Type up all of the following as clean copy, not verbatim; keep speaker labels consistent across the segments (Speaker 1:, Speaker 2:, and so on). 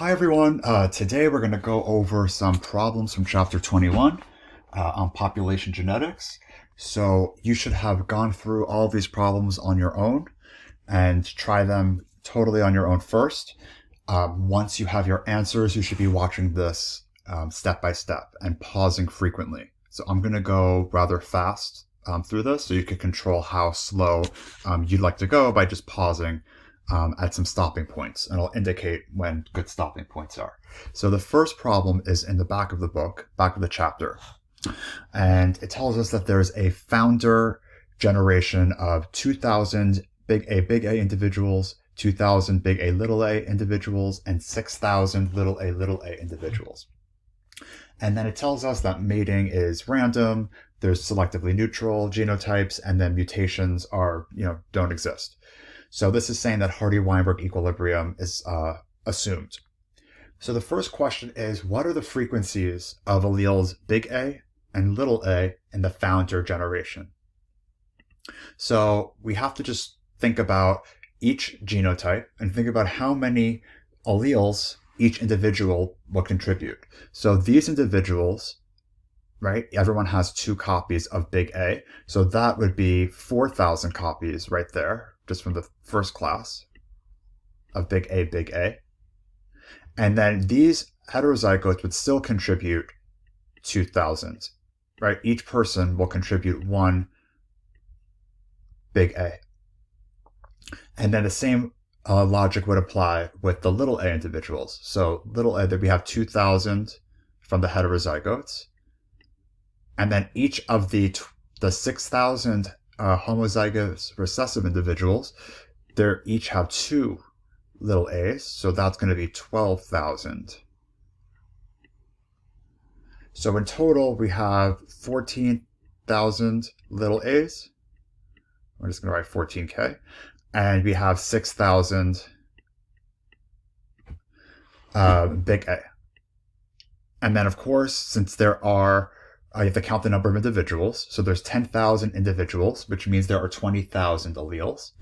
Speaker 1: Hi everyone, today we're going to go over some problems from chapter 21 on population genetics. So you should have gone through all these problems on your own and try them totally on your own first. Once you have your answers, you should be watching this step by step and pausing frequently. So I'm going to go rather fast through this so you can control how slow you'd like to go by just pausing at some stopping points, and I'll indicate when good stopping points are. So the first problem is in the back of the book, back of the chapter, and it tells us that there's a founder generation of 2,000 big A individuals, 2,000 big A little a individuals, and 6,000 little a individuals. And then it tells us that mating is random, there's selectively neutral genotypes, and then mutations don't exist. So this is saying that Hardy-Weinberg equilibrium is assumed. So the first question is, what are the frequencies of alleles big A and little a in the founder generation? So we have to just think about each genotype and think about how many alleles each individual will contribute. So these individuals, right, everyone has 2 copies of big A. So that would be 4,000 copies right there, just from the first class of big A. And then these heterozygotes would still contribute 2,000, right? Each person will contribute 1 big A. And then the same logic would apply with the little a individuals. So little a, that we have 2,000 from the heterozygotes. And then each of the 6,000 homozygous recessive individuals, they each have 2 little a's, so that's going to be 12,000. So in total, we have 14,000 little a's. We're just going to write 14K. And we have 6,000 big A. And then, of course, since there are you have to count the number of individuals. So there's 10,000 individuals, which means there are 20,000 alleles.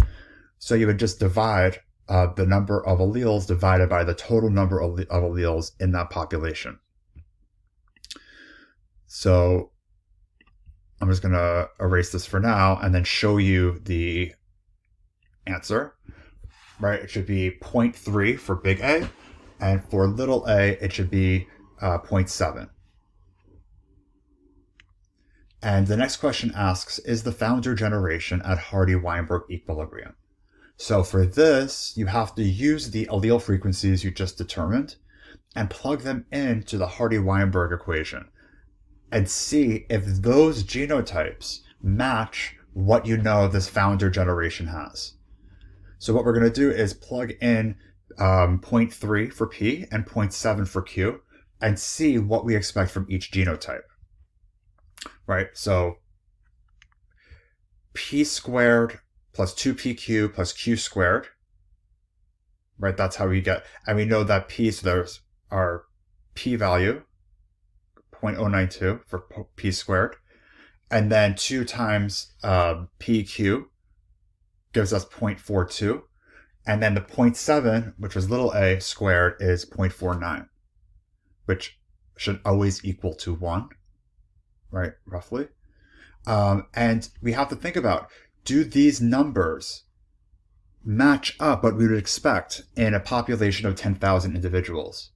Speaker 1: So you would just divide the number of alleles divided by the total number of alleles in that population. So I'm just going to erase this for now and then show you the answer. Right? It should be 0.3 for big A, and for little a, it should be 0.7. And the next question asks, is the founder generation at Hardy-Weinberg equilibrium? So for this, you have to use the allele frequencies you just determined and plug them into the Hardy-Weinberg equation and see if those genotypes match what you know this founder generation has. So what we're going to do is plug in 0.3 for P and 0.7 for Q and see what we expect from each genotype. Right, so P squared plus 2PQ plus Q squared, right, that's how we get, and we know that P, so there's our P value, 0.092 for P squared, and then 2 times PQ gives us 0.42, and then the 0.7, which was little a squared, is 0.49, which should always equal to 1. Right, roughly. And we have to think about, do these numbers match up what we would expect in a population of 10,000 individuals?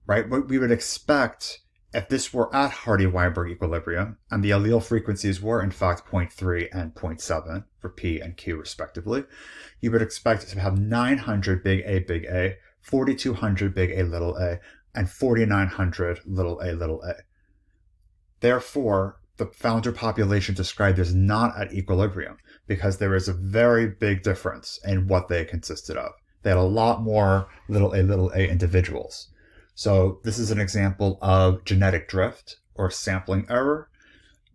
Speaker 1: Right, what we would expect if this were at Hardy-Weinberg equilibrium and the allele frequencies were in fact 0.3 and 0.7 for P and Q respectively, you would expect to have 900 big A, 4,200 big A, and 4,900 little a. Therefore, the founder population described is not at equilibrium because there is a very big difference in what they consisted of. They had a lot more little a individuals. So this is an example of genetic drift or sampling error,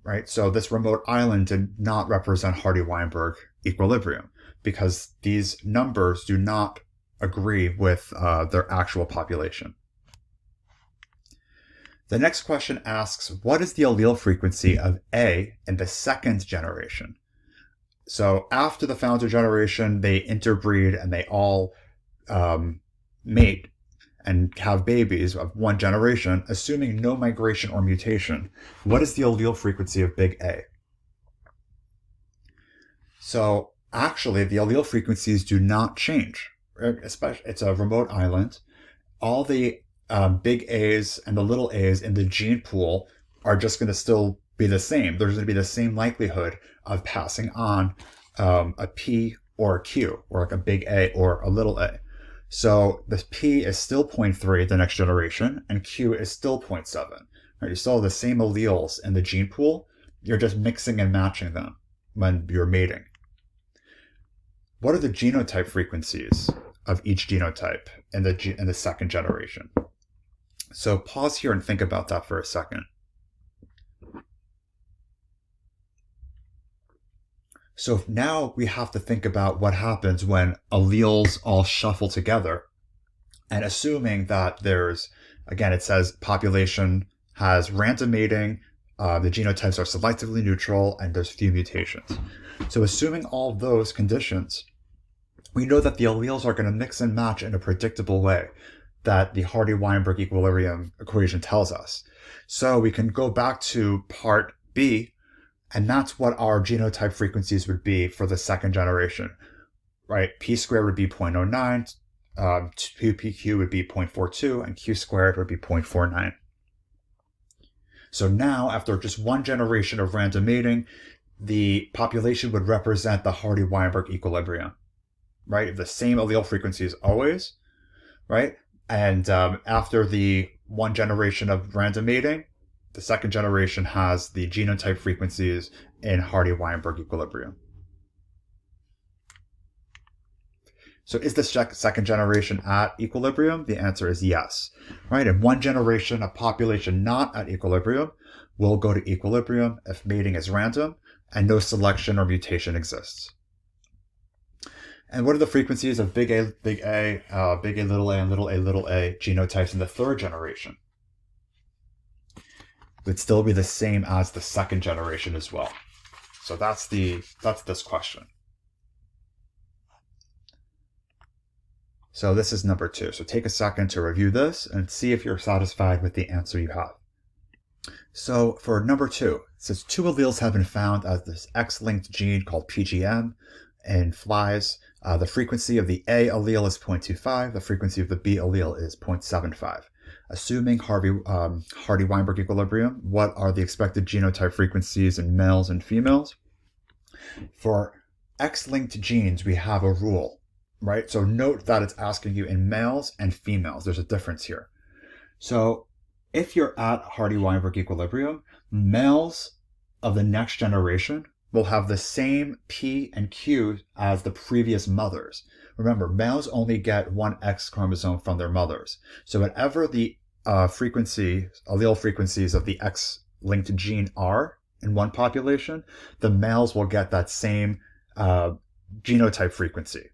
Speaker 1: right? So this remote island did not represent Hardy-Weinberg equilibrium because these numbers do not agree with their actual population. The next question asks, what is the allele frequency of A in the second generation? So after the founder generation, they interbreed and they all mate and have babies of one generation, assuming no migration or mutation, what is the allele frequency of big A? So actually, the allele frequencies do not change. Especially, it's a remote island. All the big A's and the little A's in the gene pool are just going to still be the same. There's going to be the same likelihood of passing on a P or a Q, or like a big A or a little a. So the P is still 0.3 the next generation, and Q is still 0.7. Right? You still have the same alleles in the gene pool. You're just mixing and matching them when you're mating. What are the genotype frequencies of each genotype in the second generation? So pause here and think about that for a second. So now we have to think about what happens when alleles all shuffle together, and assuming that there's, again, it says population has random mating, the genotypes are selectively neutral, and there's few mutations. So assuming all those conditions, we know that the alleles are going to mix and match in a predictable way that the Hardy-Weinberg equilibrium equation tells us. So we can go back to part B, and that's what our genotype frequencies would be for the second generation, right? P squared would be 0.09, 2pq would be 0.42, and q squared would be 0.49. So now, after just one generation of random mating, the population would represent the Hardy-Weinberg equilibrium, right? The same allele frequencies always, right? And after the one generation of random mating, the second generation has the genotype frequencies in Hardy-Weinberg equilibrium. So is the second generation at equilibrium? The answer is yes, right? In one generation, a population not at equilibrium will go to equilibrium if mating is random and no selection or mutation exists. And what are the frequencies of big A, big A, big A, little a, and little a genotypes in the third generation? Would still be the same as the second generation as well. So that's this question. So this is number 2. So take a second to review this and see if you're satisfied with the answer you have. So for number 2, it says 2 alleles have been found as this X-linked gene called PGM in flies. The frequency of the A allele is 0.25. The frequency of the B allele is 0.75. Assuming Hardy-Weinberg equilibrium, what are the expected genotype frequencies in males and females? For X-linked genes, we have a rule, right? So note that it's asking you in males and females. There's a difference here. So if you're at Hardy-Weinberg equilibrium, males of the next generation will have the same P and Q as the previous mothers. Remember, males only get one X chromosome from their mothers. So whatever the allele frequencies of the X-linked gene are in one population, the males will get that same genotype frequency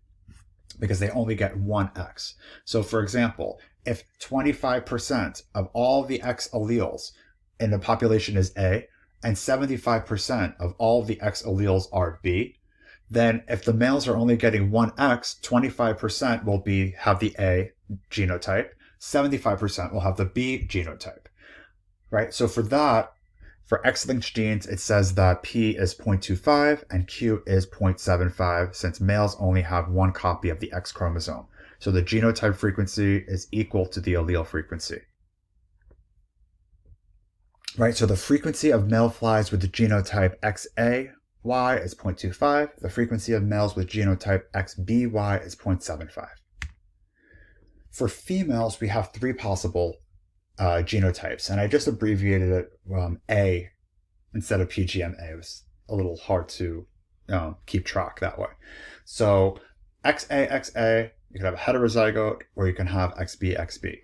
Speaker 1: because they only get one X. So for example, if 25% of all the X alleles in the population is A, and 75% of all the X alleles are B, then if the males are only getting one X, 25% will have the A genotype, 75% will have the B genotype, right? So for that, for X-linked genes, it says that P is 0.25 and Q is 0.75 since males only have one copy of the X chromosome. So the genotype frequency is equal to the allele frequency. Right, so the frequency of male flies with the genotype XAY is 0.25. The frequency of males with genotype XBY is 0.75. For females, we have 3 possible genotypes, and I just abbreviated it A instead of PGMA. It was a little hard to keep track that way. So XA, you can have a heterozygote, or you can have XB.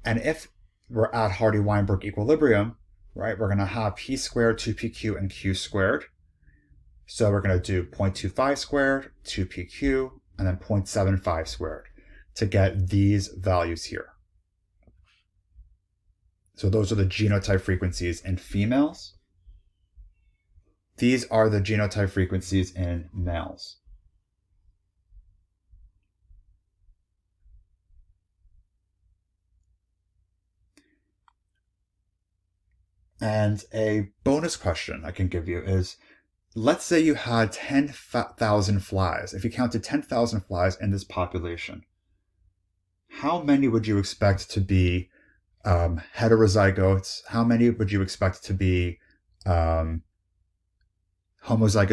Speaker 1: And if we're at Hardy-Weinberg equilibrium, right, we're going to have P squared, 2PQ, and Q squared. So we're going to do 0.25 squared, 2PQ, and then 0.75 squared to get these values here. So those are the genotype frequencies in females. These are the genotype frequencies in males. And a bonus question I can give you is, let's say you had 10,000 flies. If you counted 10,000 flies in this population, how many would you expect to be heterozygotes? How many would you expect to be homozygous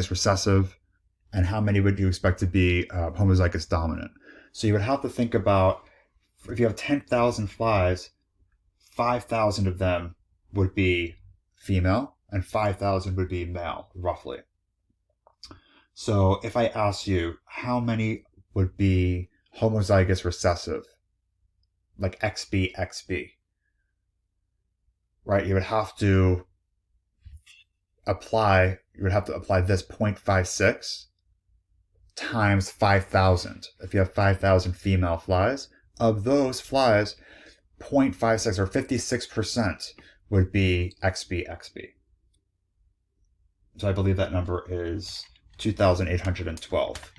Speaker 1: recessive? And how many would you expect to be homozygous dominant? So you would have to think about, if you have 10,000 flies, 5,000 of them would be female and 5,000 would be male, roughly. So if I ask you, how many would be homozygous recessive, like XB, right? You would have to apply this 0.56 times 5,000. If you have 5,000 female flies, of those flies, 0.56 or 56% would be XB. So I believe that number is 2,812.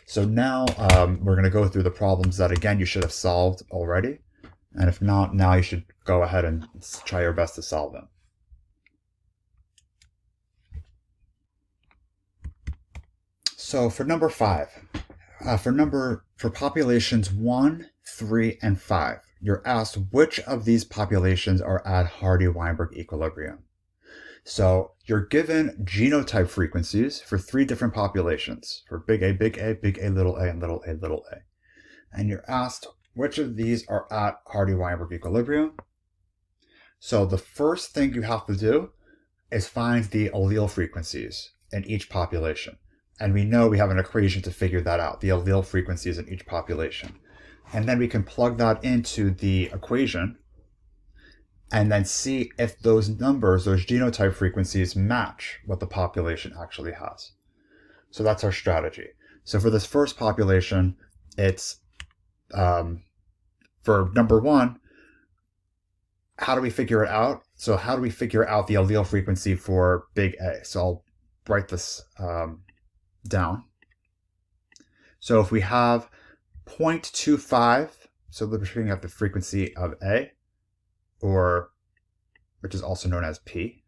Speaker 1: So now we're going to go through the problems that, again, you should have solved already. And if not, now you should go ahead and try your best to solve them. So for number 5, for populations 1, 3, and 5, you're asked which of these populations are at Hardy-Weinberg equilibrium. So you're given genotype frequencies for 3 different populations, for big A, little a, and little a. And you're asked which of these are at Hardy-Weinberg equilibrium. So the first thing you have to do is find the allele frequencies in each population. And we know we have an equation to figure that out, the allele frequencies in each population. And then we can plug that into the equation and then see if those numbers, those genotype frequencies, match what the population actually has. So that's our strategy. So for this first population, it's for number 1, how do we figure it out? So how do we figure out the allele frequency for big A? So I'll write this down. So if we have 0.25, so we're looking at the frequency of A, or which is also known as P.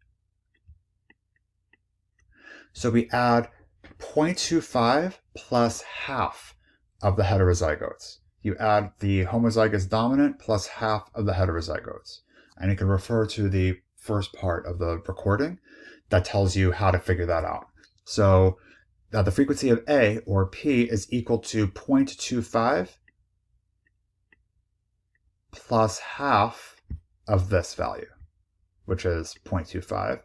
Speaker 1: So we add 0.25 plus half of the heterozygotes. You add the homozygous dominant plus half of the heterozygotes. And you can refer to the first part of the recording that tells you how to figure that out. So the frequency of A, or P, is equal to 0.25 plus half of this value, which is 0.25.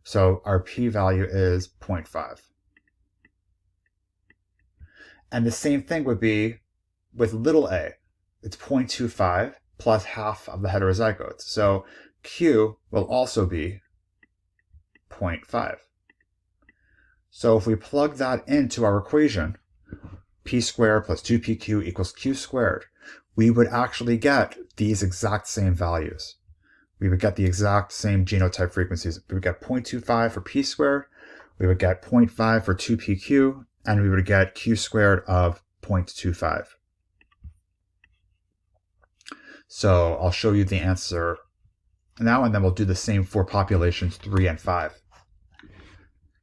Speaker 1: So our P value is 0.5. And the same thing would be with little a. It's 0.25 plus half of the heterozygotes. So Q will also be 0.5. So if we plug that into our equation, P squared plus 2PQ equals Q squared, we would actually get these exact same values. We would get the exact same genotype frequencies. We would get 0.25 for P squared, we would get 0.5 for 2PQ, and we would get Q squared of 0.25. So I'll show you the answer now, and then we'll do the same for populations 3 and 5.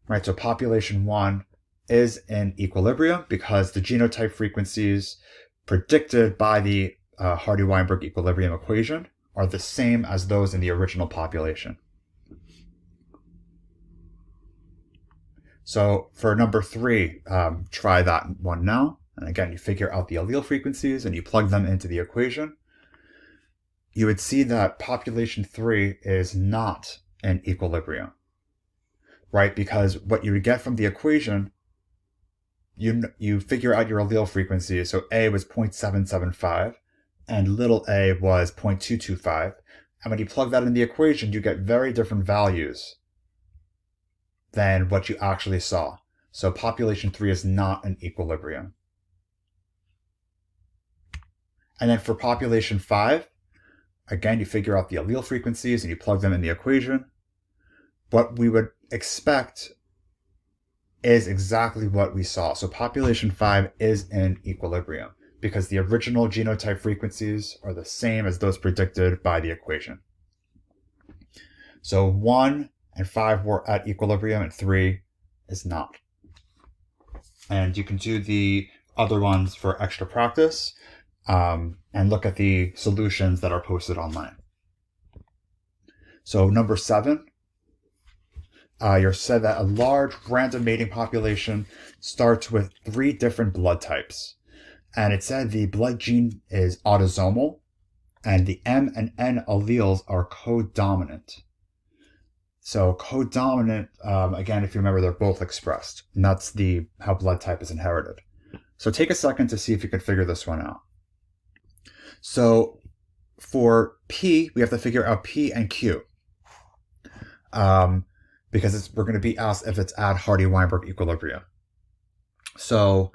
Speaker 1: Right, so population 1 is in equilibrium because the genotype frequencies predicted by the Hardy-Weinberg equilibrium equation are the same as those in the original population. So for number 3, try that one now. And again, you figure out the allele frequencies and you plug them into the equation. You would see that population 3 is not in equilibrium, right? Because what you would get from the equation, you figure out your allele frequency. So A was 0.775 and little a was 0.225. And when you plug that in the equation, you get very different values than what you actually saw. So population 3 is not in equilibrium. And then for population 5, again, you figure out the allele frequencies and you plug them in the equation. What we would expect is exactly what we saw. So population 5 is in equilibrium. because the original genotype frequencies are the same as those predicted by the equation. So 1 and 5 were at equilibrium and 3 is not. And you can do the other ones for extra practice and look at the solutions that are posted online. So number 7, you're said that a large random mating population starts with 3 different blood types. And it said the blood gene is autosomal and the M and N alleles are codominant. So codominant, again, if you remember, they're both expressed, and that's how blood type is inherited. So take a second to see if you can figure this one out. So for P, we have to figure out P and Q, because we're going to be asked if it's at Hardy-Weinberg equilibrium. So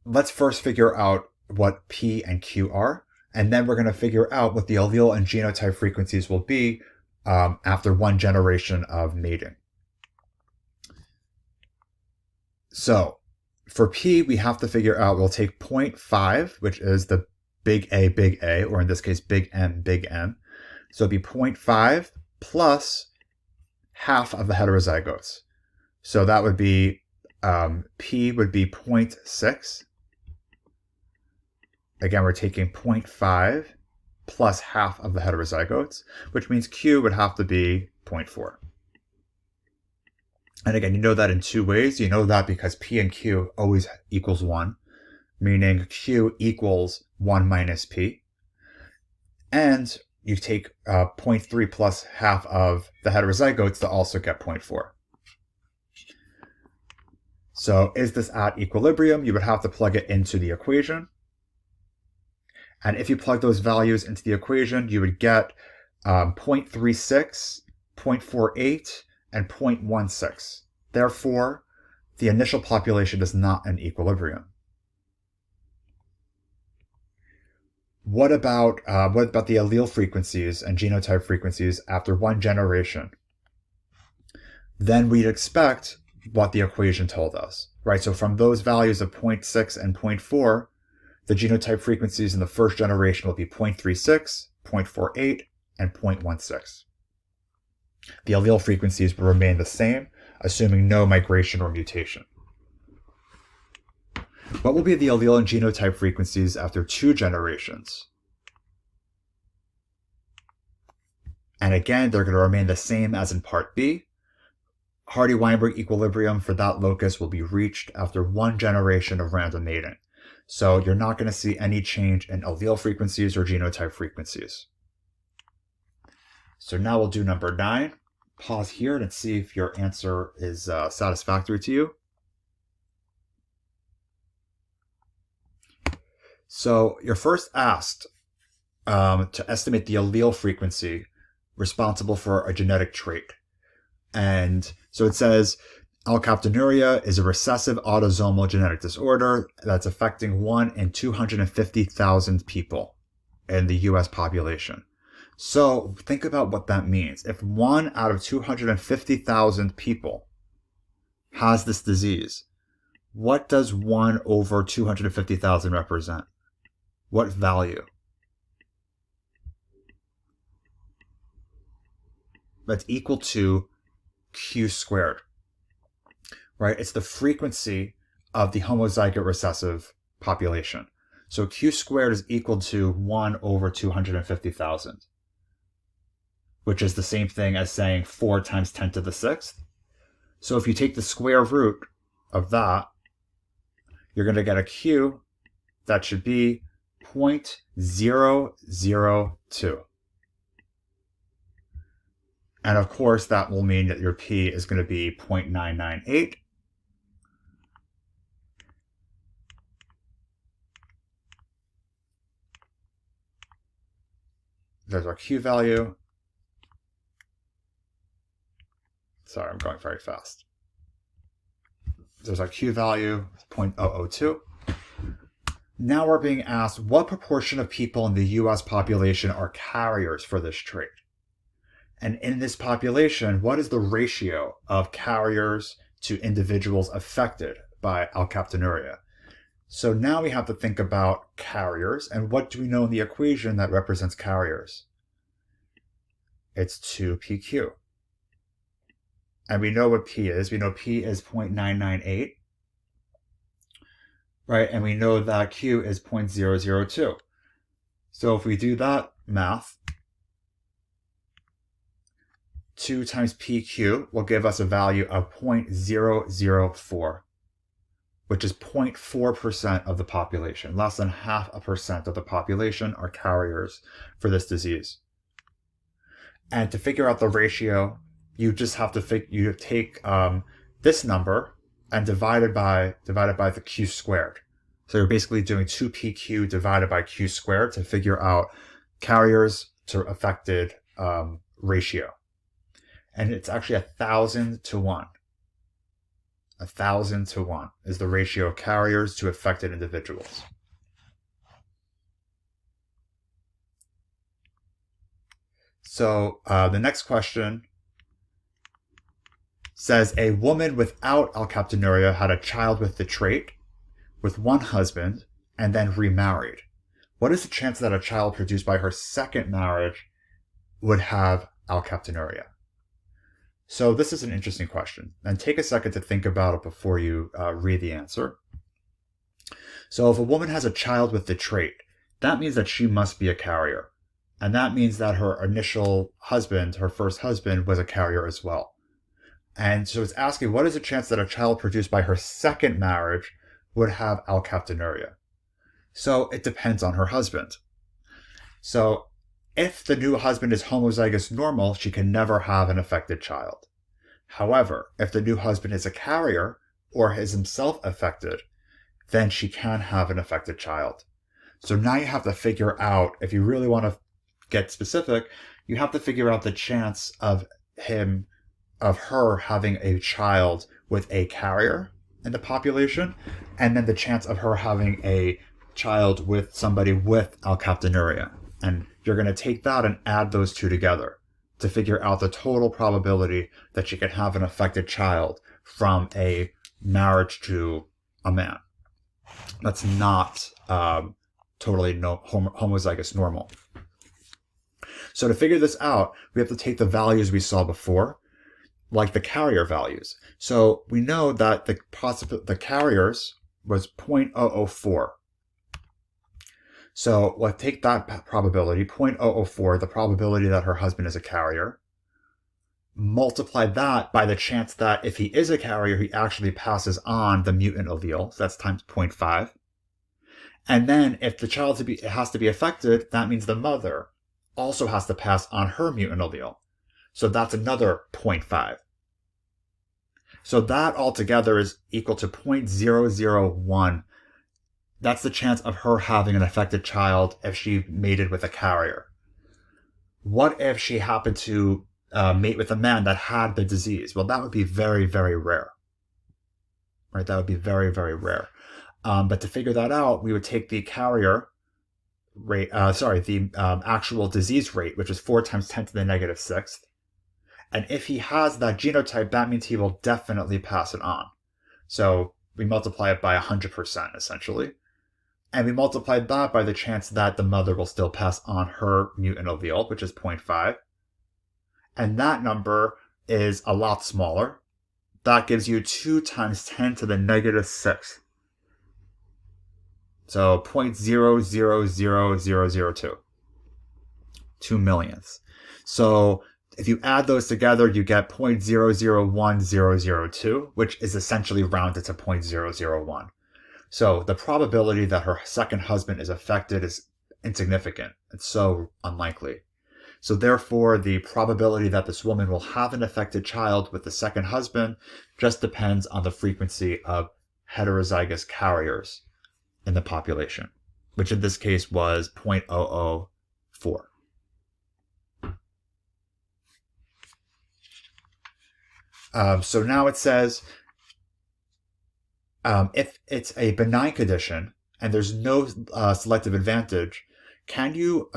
Speaker 1: let's first figure out what P and Q are, and then we're going to figure out what the allele and genotype frequencies will be after 1 generation of mating. So for P, we have to figure out, we'll take 0.5, which is the big A, or in this case, big M. So it'd be 0.5 plus half of the heterozygotes. So that would be, P would be 0.6. Again, we're taking 0.5 plus half of the heterozygotes, which means Q would have to be 0.4. And again, you know that in 2 ways. You know that because P and Q always equals 1, meaning Q equals 1 minus P. And you take 0.3 plus half of the heterozygotes to also get 0.4. So is this at equilibrium? You would have to plug it into the equation. And if you plug those values into the equation, you would get 0.36, 0.48, and 0.16. Therefore, the initial population is not in equilibrium. What about the allele frequencies and genotype frequencies after 1 generation? Then we'd expect what the equation told us, right? So from those values of 0.6 and 0.4, the genotype frequencies in the first generation will be 0.36, 0.48, and 0.16. The allele frequencies will remain the same, assuming no migration or mutation. What will be the allele and genotype frequencies after 2 generations? And again, they're going to remain the same as in part B. Hardy-Weinberg equilibrium for that locus will be reached after 1 generation of random mating. So you're not going to see any change in allele frequencies or genotype frequencies. So now we'll do number 9. Pause here and see if your answer is satisfactory to you. So you're first asked to estimate the allele frequency responsible for a genetic trait. And so it says alkaptonuria is a recessive autosomal genetic disorder that's affecting 1 in 250,000 people in the US population. So think about what that means. If 1 out of 250,000 people has this disease, what does 1 over 250,000 represent? What value? That's equal to Q squared, right? It's the frequency of the homozygote recessive population. So Q squared is equal to 1 over 250,000, which is the same thing as saying 4 times 10 to the 6th. So if you take the square root of that, you're going to get a Q that should be 0.002. And of course, that will mean that your P is going to be 0.998. There's our Q value. Sorry, I'm going very fast. There's our Q value, 0.002. Now we're being asked what proportion of people in the US population are carriers for this trait. And in this population, what is the ratio of carriers to individuals affected by alkaptonuria? So now we have to think about carriers, and what do we know in the equation that represents carriers? It's 2pq. And we know what p is. We know p is 0.998, right? And we know that q is 0.002. So if we do that math, 2 times pq will give us a value of 0.004, which is 0.4% of the population. Less than 0.5% of the population are carriers for this disease. And to figure out the ratio, you just have to take this number and divide it by the q squared. So you're basically doing 2pq divided by q squared to figure out carriers to affected ratio. And it's actually 1,000 to 1. 1,000 to 1 is the ratio of carriers to affected individuals. So the next question says, a woman without alkaptonuria had a child with the trait with one husband and then remarried. What is the chance that a child produced by her second marriage would have alkaptonuria? So this is an interesting question, and take a second to think about it before you read the answer. So if a woman has a child with the trait, that means that she must be a carrier. And that means that her initial husband, her first husband, was a carrier as well. And so it's asking, what is the chance that a child produced by her second marriage would have alkaptonuria? So it depends on her husband. So if the new husband is homozygous normal, she can never have an affected child. However, if the new husband is a carrier or is himself affected, then she can have an affected child. So now you have to figure out, if you really want to get specific, you have to figure out the chance of her having a child with a carrier in the population, and then the chance of her having a child with somebody with alkaptonuria. And you're going to take that and add those two together to figure out the total probability that she can have an affected child from a marriage to a man. That's not totally homozygous normal. So to figure this out, we have to take the values we saw before, like the carrier values. So we know that the carriers was 0.004. So let's take that probability, 0.004, the probability that her husband is a carrier, multiply that by the chance that if he is a carrier, he actually passes on the mutant allele. So that's times 0.5. And then if the child has to be affected, that means the mother also has to pass on her mutant allele. So that's another 0.5. So that altogether is equal to 0.001. That's the chance of her having an affected child if she mated with a carrier. What if she happened to mate with a man that had the disease? Well, that would be very, very rare. Right? That would be very, very rare. But to figure that out, we would take the carrier rate, the actual disease rate, which is 4 times 10 to the negative 6th. And if he has that genotype, that means he will definitely pass it on. So we multiply it by 100%, essentially. And we multiplied that by the chance that the mother will still pass on her mutant allele, which is 0.5. And that number is a lot smaller. That gives you 2 times 10 to the negative 6th. So 0.000002. 2 millionths. So if you add those together, you get 0.001002, which is essentially rounded to 0.001. So the probability that her second husband is affected is insignificant. It's so unlikely. So therefore, the probability that this woman will have an affected child with the second husband just depends on the frequency of heterozygous carriers in the population, which in this case was 0.004. So now it says, if it's a benign condition and there's no selective advantage, can you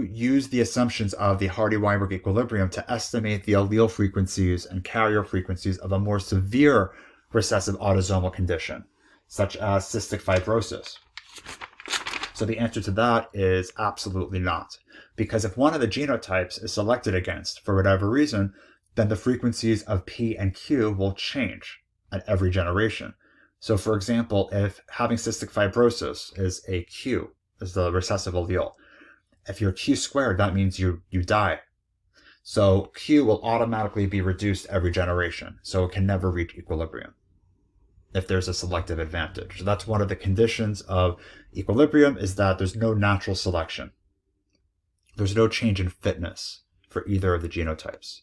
Speaker 1: use the assumptions of the Hardy-Weinberg equilibrium to estimate the allele frequencies and carrier frequencies of a more severe recessive autosomal condition, such as cystic fibrosis? So the answer to that is absolutely not. Because if one of the genotypes is selected against for whatever reason, then the frequencies of P and Q will change at every generation. So for example, if having cystic fibrosis is a Q, is the recessive allele, if you're Q squared, that means you die. So Q will automatically be reduced every generation, so it can never reach equilibrium if there's a selective advantage. So that's one of the conditions of equilibrium, is that there's no natural selection. There's no change in fitness for either of the genotypes.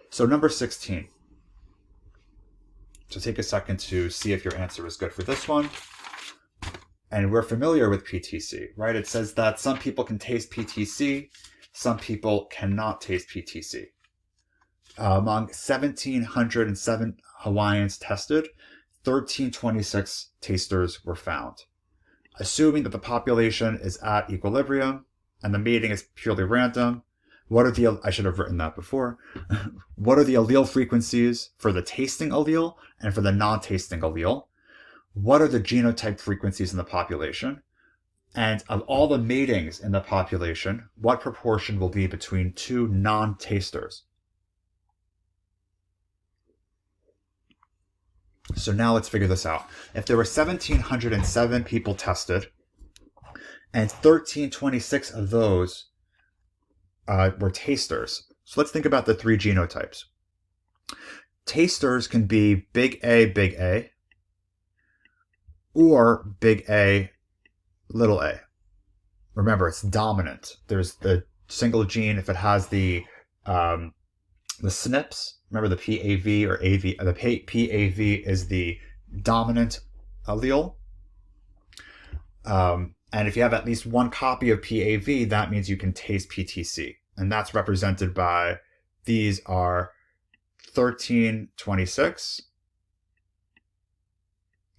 Speaker 1: So number 16. So take a second to see if your answer is good for this one. And we're familiar with PTC, right? It says that some people can taste PTC, some people cannot taste PTC. Among 1,707 Hawaiians tested, 1,326 tasters were found. Assuming that the population is at equilibrium and the mating is purely random, I should have written that before. What are the allele frequencies for the tasting allele and for the non-tasting allele? What are the genotype frequencies in the population? And of all the matings in the population, what proportion will be between two non-tasters? So now let's figure this out. If there were 1,707 people tested, and 1,326 of those were tasters. So let's think about the three genotypes. Tasters can be big A, or big A, little a. Remember, it's dominant. There's the single gene. If it has the SNPs, remember the PAV or AV. The PAV is the dominant allele. And if you have at least one copy of PAV, that means you can taste PTC. And that's represented by, these are 1326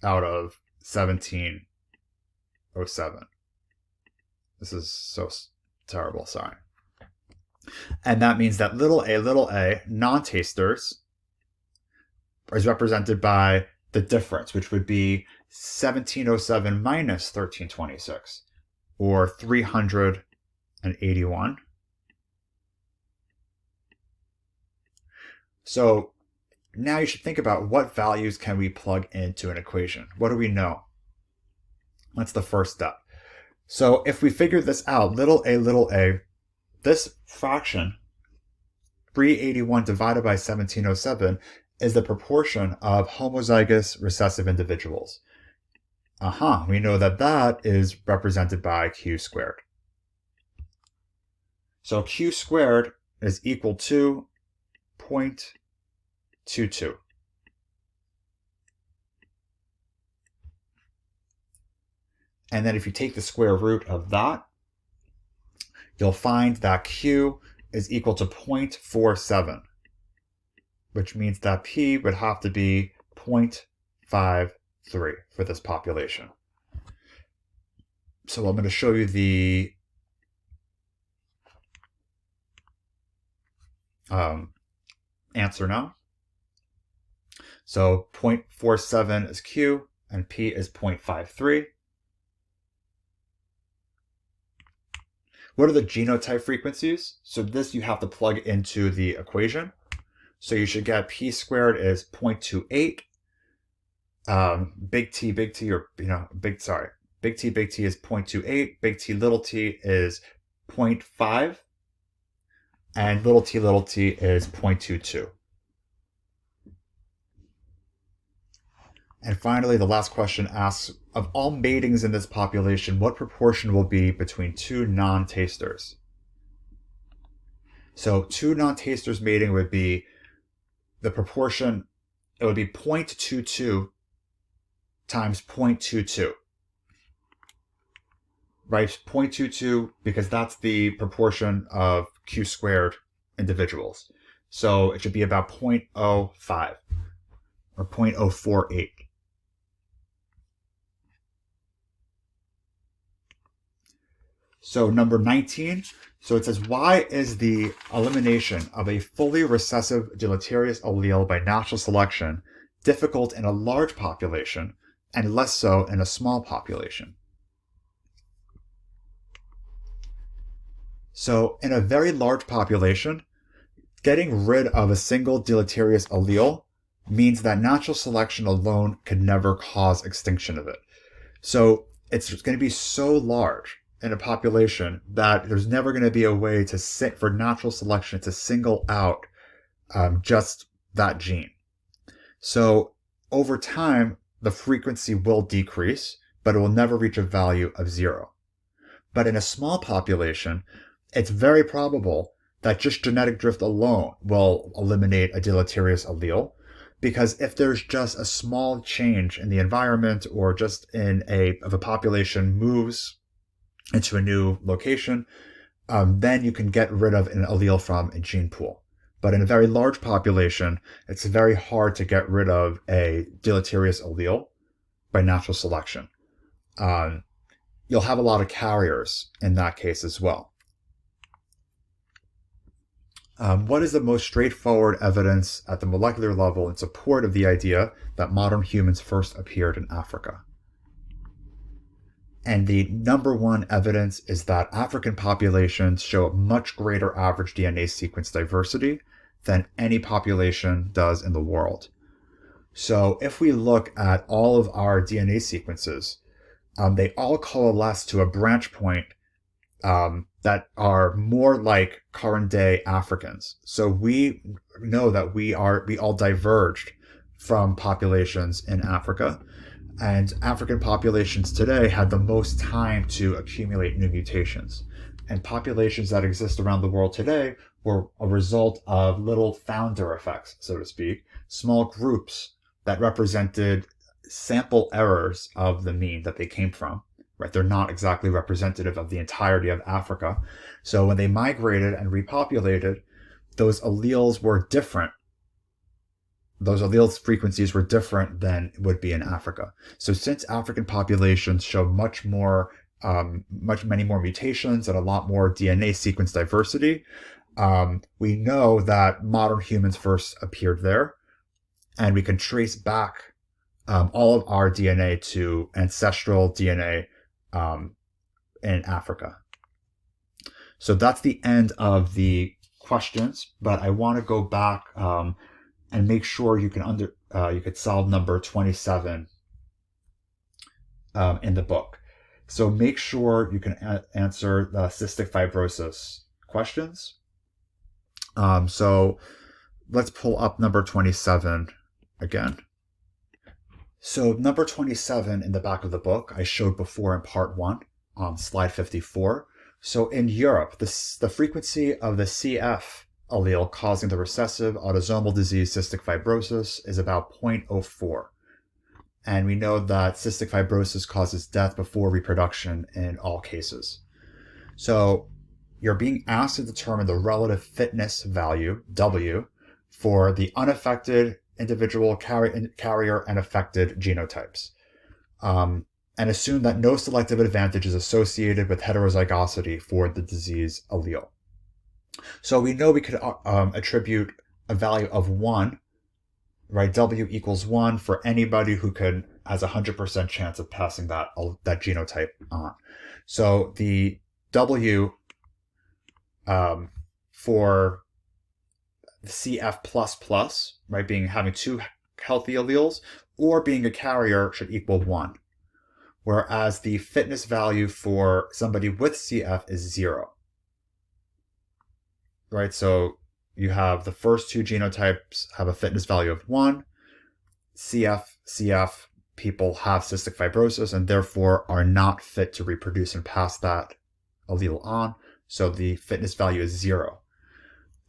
Speaker 1: out of 1707. This is so terrible, sorry. And that means that little a, non-tasters, is represented by the difference, which would be 1707 minus 1326, or 381. So now you should think about what values can we plug into an equation. What do we know? That's the first step. So if we figure this out, little a, this fraction, 381 divided by 1707, is the proportion of homozygous recessive individuals. We know that that is represented by Q squared. So Q squared is equal to 0.22. And then if you take the square root of that, you'll find that Q is equal to 0.47, which means that P would have to be 0.53 for this population. So I'm going to show you the answer now. So 0.47 is Q and P is 0.53. What are the genotype frequencies? So this you have to plug into the equation. So you should get P squared is 0.28. Big T, big T is 0.28. Big T, little t is 0.5. And little t is 0.22. And finally, the last question asks, of all matings in this population, what proportion will be between two non-tasters? So two non-tasters mating would be the proportion, it would be 0.22 times 0.22. Right, 0.22, because that's the proportion of Q squared individuals. So it should be about 0.05 or 0.048. So number 19, so it says, why is the elimination of a fully recessive deleterious allele by natural selection difficult in a large population and less so in a small population. So in a very large population, getting rid of a single deleterious allele means that natural selection alone could never cause extinction of it. So it's going to be so large in a population that there's never going to be a way for natural selection to single out just that gene. So over time, the frequency will decrease, but it will never reach a value of 0. But in a small population, it's very probable that just genetic drift alone will eliminate a deleterious allele, because if there's just a small change in the environment or just if a population moves into a new location, then you can get rid of an allele from a gene pool. But in a very large population, it's very hard to get rid of a deleterious allele by natural selection. You'll have a lot of carriers in that case as well. What is the most straightforward evidence at the molecular level in support of the idea that modern humans first appeared in Africa? And the number one evidence is that African populations show a much greater average DNA sequence diversity than any population does in the world. So if we look at all of our DNA sequences, they all coalesce to a branch point that are more like current day Africans. So we know that we all diverged from populations in Africa, and African populations today had the most time to accumulate new mutations. And populations that exist around the world today were a result of little founder effects, so to speak, small groups that represented sample errors of the mean that they came from. Right? They're not exactly representative of the entirety of Africa. So when they migrated and repopulated, those alleles were different. Those alleles frequencies were different than would be in Africa. So since African populations show many more mutations and a lot more DNA sequence diversity, we know that modern humans first appeared there, and we can trace back all of our DNA to ancestral DNA in Africa. So that's the end of the questions, but I want to go back and make sure you could solve number 27 in the book. So make sure you can answer the cystic fibrosis questions. So let's pull up number 27 again. So number 27 in the back of the book, I showed before in part 1 on slide 54. So in Europe, the frequency of the CF allele causing the recessive autosomal disease cystic fibrosis is about 0.04. And we know that cystic fibrosis causes death before reproduction in all cases. So you're being asked to determine the relative fitness value, W, for the unaffected individual carrier and affected genotypes, and assume that no selective advantage is associated with heterozygosity for the disease allele. So we know we could attribute a value of 1, right? W equals 1 for anybody who has a 100% chance of passing that genotype on. So the W for the CF++, right, having 2 healthy alleles, or being a carrier should equal 1. Whereas the fitness value for somebody with CF is 0. Right, so you have the first 2 genotypes have a fitness value of 1. CF people have cystic fibrosis and therefore are not fit to reproduce and pass that allele on. So the fitness value is 0.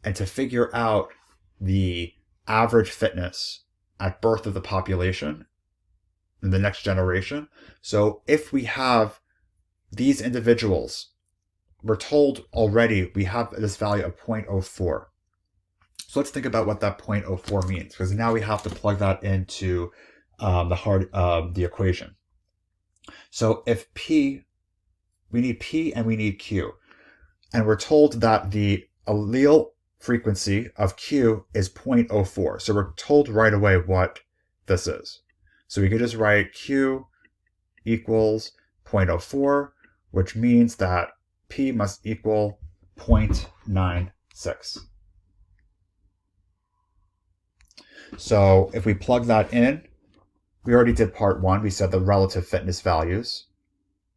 Speaker 1: And to figure out the average fitness at birth of the population in the next generation, so if we have these individuals, we're told already we have this value of 0.04. So let's think about what that 0.04 means, because now we have to plug that into the equation. So if we need P and we need Q, and we're told that the allele frequency of Q is 0.04. So we're told right away what this is. So we could just write Q equals 0.04, which means that P must equal 0.96. So if we plug that in, we already did part 1. We said the relative fitness values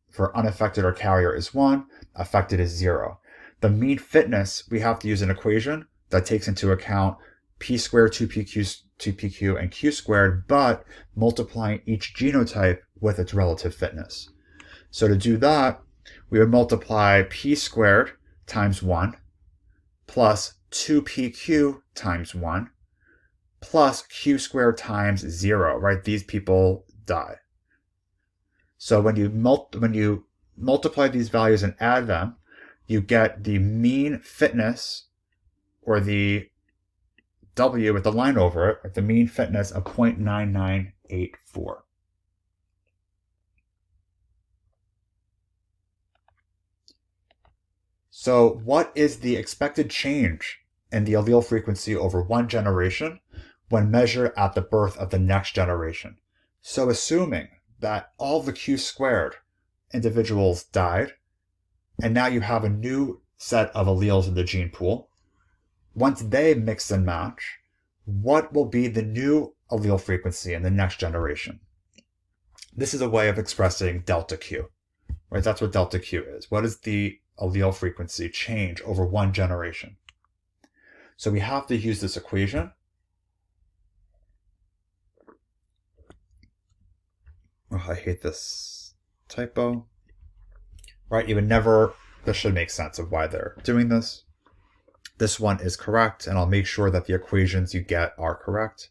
Speaker 1: for unaffected or carrier is 1, affected is 0. The mean fitness, we have to use an equation that takes into account P squared, 2PQ, and Q squared, but multiplying each genotype with its relative fitness. So to do that, we would multiply P squared times 1 plus 2PQ times 1 plus Q squared times 0, right? These people die. So when you multiply these values and add them, you get the mean fitness, or the W with the line over it, the mean fitness of 0.9984. So what is the expected change in the allele frequency over one generation when measured at the birth of the next generation? So assuming that all the Q squared individuals died, and now you have a new set of alleles in the gene pool, once they mix and match, what will be the new allele frequency in the next generation? This is a way of expressing delta Q, right? That's what delta Q is. What is the allele frequency change over one generation? So we have to use this equation. Oh, I hate this typo. Right? You would never, this should make sense of why they're doing this. This one is correct, and I'll make sure that the equations you get are correct.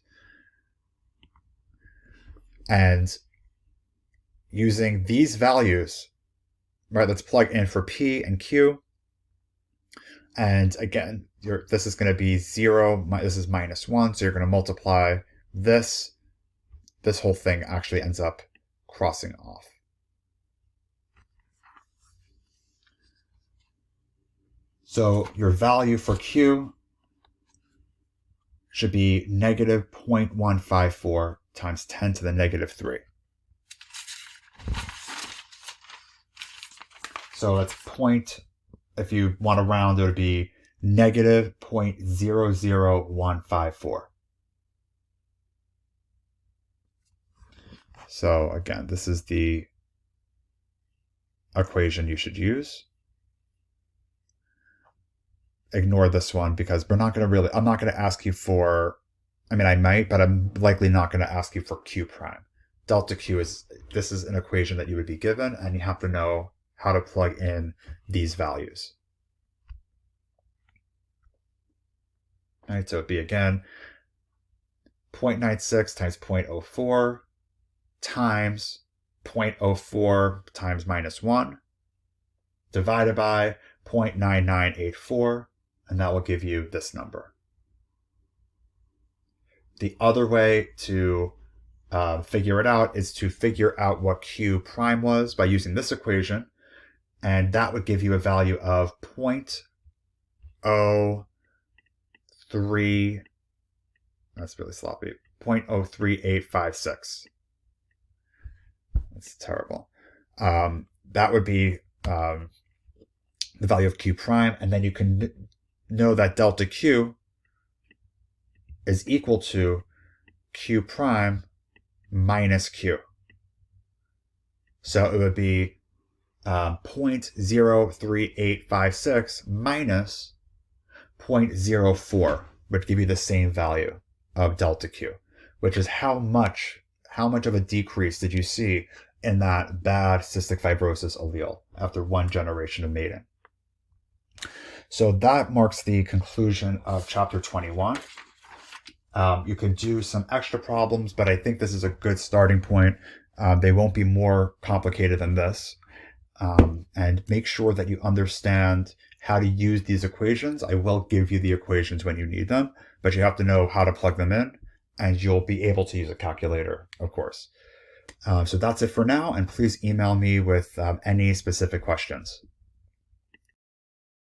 Speaker 1: And using these values, right, let's plug in for P and Q. And again, this is going to be 0, this is -1, so you're going to multiply this. This whole thing actually ends up crossing off. So your value for Q should be negative 0.154 times 10 to the negative 3. So that's if you want to round, it would be negative 0.00154. So again, this is the equation you should use. Ignore this one because I'm not going to ask you for, I mean, I might, but I'm likely not going to ask you for Q prime. Delta Q this is an equation that you would be given, and you have to know how to plug in these values. All right, so it'd be again 0.96 times 0.04 times 0.04 times -1 divided by 0.9984, and that will give you this number. The other way to figure it out is to figure out what Q prime was by using this equation, and that would give you a value of 0.03, that's really sloppy, 0.03856. That's terrible. That would be the value of Q prime, and then you can know that delta Q is equal to Q prime minus Q. So it would be 0.03856 minus 0.04 would give you the same value of delta Q, which is how much of a decrease did you see in that bad cystic fibrosis allele after one generation of mating. So that marks the conclusion of chapter 21. You can do some extra problems, but I think this is a good starting point. They won't be more complicated than this. And make sure that you understand how to use these equations. I will give you the equations when you need them, but you have to know how to plug them in, and you'll be able to use a calculator, of course. So that's it for now, and please email me with any specific questions.